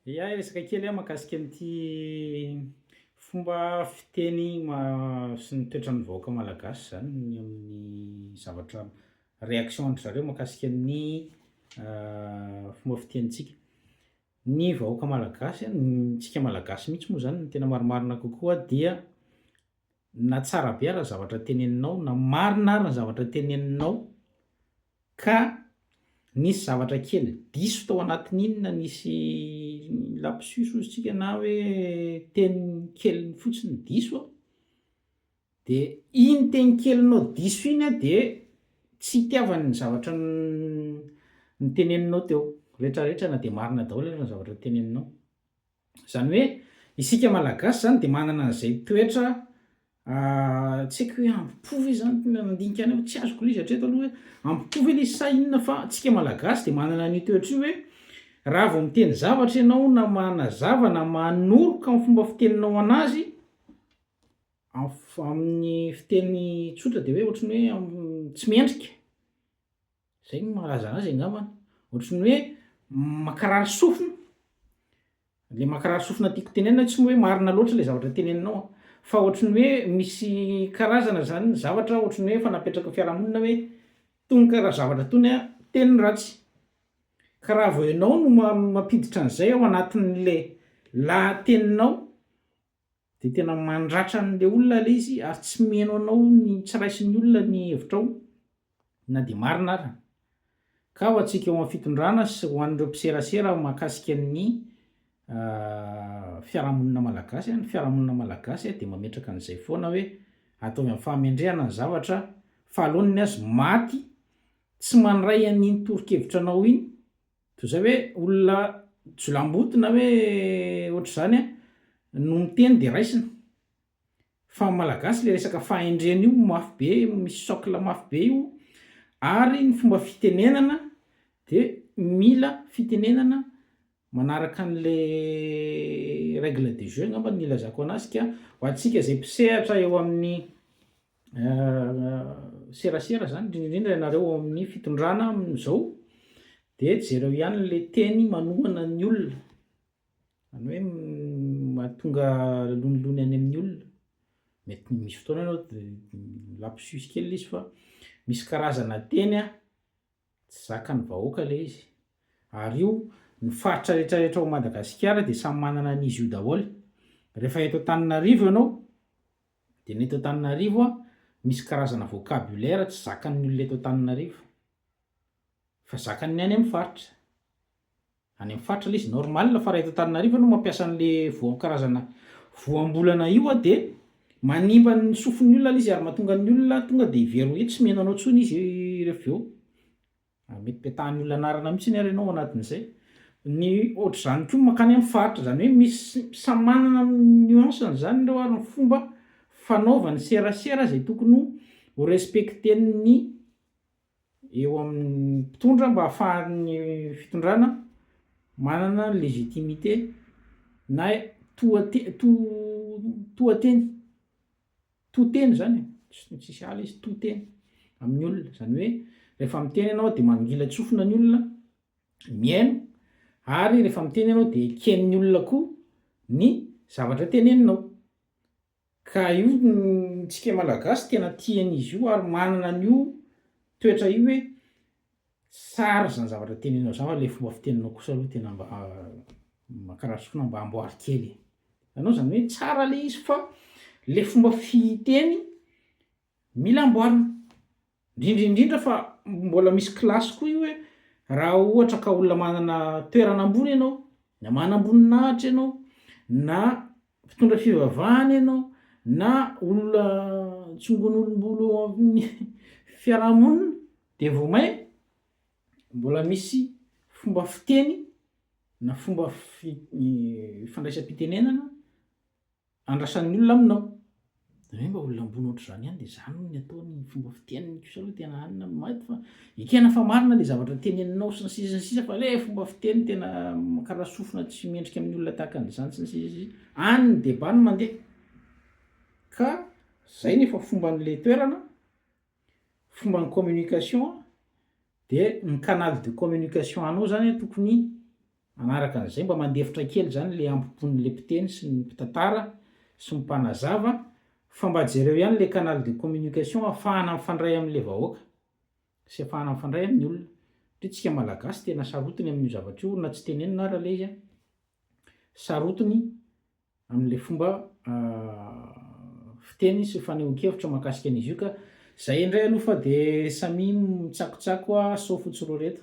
Ia resaka kely mahakasika an'ity fomba fiteny sy ny toetran'ny vahoaka malagasy zany ny amin'ny zavatra réaction-dry zareo mahakasika ny fomba fitenintsika. Ny vahoaka malagasy tsika malagasy mihitsy moa zany no tena marimarina kokoa dia na tsara be ara zavatra teneninao na marina ary ny zavatra teneninao ka nisy zavatra kely diso tao anatin'iny na nisy lapsus ozy tsika na hoe teny kely fotsiny diso de iny teny kelinao diso iny a de tsy itiavany ny zavatra nyteneninao teo rehetrarehetra na de marina daholo ary ny zavatra teneninao. Zany hoe isika malagasy zany de manana an'zay toetra tsy haiko hoe ampipovy izy zany mandinika any tsy azoko loha izy hatreto aloha hoe ampipovy aloha izy sa inona fa tsika malagasy de manana an'io toetra io hoe raha vao miteny zavatra ianao na manazava na manoroka amin'ny fomba fiteninao anazy amin'ny fiteny tsotra de hoe ohatran'ny hoe tsy mendrika zay no malaza anazy angambany ohatran'ny hoe makarary sofina le makarary sofina tiako tenenina tsy hoe marina loatra le zavatra teneninao fa ohatran'ny hoe misy karazana zany ny zavatra ohatran'ny hoe efa napetraka fiarahamonina hoe tony karaha zavatra tony a teniny ratsy ka raha vao ianao no mampiditra an'izay ao anatin'le lahateninao de tena mandratra an'le olona le izy ary tsy meno anao ny tsy raisin'ny olona ny hevitrao na de marina ary ka ho antsika eo amin'ny fitondrana sy ho an'ireo mpiserasera mahakasika ny fiarahamonina malagasy ny fiarahamonina malagasy de mametraka an'izay foana hoe ataovy amin'ny fahamendrehana ny zavatra fahalohany azy maty tsy mandray an'iny torokhevitra anao iny toy zay hoe olona jolam-boty na hoe ohatra zany a no miteny de raisina fa malagasy le resaka fahendrena io mafy be misy socle mafy be io ary ny fomba fitenenana de mila fitenenana manaraka an'le règle de jeu ngamba ny ilazako anazy ka ho antsika zay mpisehatra eo amin'ny serasera zany indrindrindra ianareo eo amin'ny fitondrana amin'izao de jereo ihany le teny manohana ny olona any hoe mahatonga lonolony any amin'ny olona mety misy fotoana anao de lapsus kely izy fa misy karazana teny a tsy zakany vahoaka le izy ary io ny faritra rehetrarehetra ao Madagasikara de samy manana an'izy io daholo rehefa eto Antananarivo ianao de ny eto Antananarivo a misy karazana vocabulaire tsy zakan'ny olona eto Antananarivo fa zakany any amin'ny faritra any amin'ny faritra le izy normal fa raha eto Antananarivo no mampiasa an'le karazana voambolana io a de manimba ny sofin'ny olona le izy ary mahatonga ny olona tonga de hivery hoe tsy meno anao tsony izy rehefa eo mety petahan'ny olona anarana mihitsy ny ary ianao anatin'izay ny ohatr' zany koa makany amin'ny faritra zany hoe misy samy manana nuanceny zany reo ary ny fomba fanaovany serasera zay tokony ho respecten'ny eo amin'ny mpitondra mba ahafahan'ny fitondrana manana légitimité na toateny zany tsisy ala izy toteny amin'ny olona zany hoe rehefa miteny ianao de mangilatsofina ny olona miaino ary rehefa miteny ianao de eken'ny olona koa ny zavatra teneninao ka io tsika malagasy tena tian'izy io ary manana an'io toetra io hoe sary zany zavatra teneninao zany le fomba fiteninao kosa aloha tena mba makarary sofina mba amboary kely anao zany hoe tsara le izy fa le fomba fiteny mila amboarina indrindrindrindra fa mbola misy klasy koa io hoe raha ohatra ka olona manana toerana ambony ianao na manam-boninahitra ianao na mpitondra fivavahana ianao na olona tsongon'olombolo amin'ny fiarahamonina de vao may mbola misy fomba fiteny na fomba fandraisam-pitenenana andrasan'ny olona aminao de hoe mba olona ambony ohatra zany ihany de zany ny ataony fomba fiteniny kosa aloha tena anina maty fa ekena fa marina le zavatra teneninao sy ny sisa sisa fa le fomba fiteny tena makaraha sofina tsy mendrika amin'ny olona tahaka an'izany sy ny sisa any ny débat no mandeha ka zay nefa fomban'le toerana fomban'ny communication de ny canal de communication anao zany tokony Anaraka an'izay mba mandefitra kely zany le ampipon'le mpiteny sy ny mpitantara sy ny mpanazava fa mba jereo ihany le canal de communication ahafahana mifandray amin'le vahoaka sy ahafahana mifandray amin'ny olona satria tsika malagasy tena sarotiny amin'io zavatra io na tsy tenenina ara le izy a sarotiny amin'le fomba fiteny sy fanehoan-kevitra mahakasika an'izy io ka zay indray aloha fa de samy mitsakotsako a sao fotsy roa reto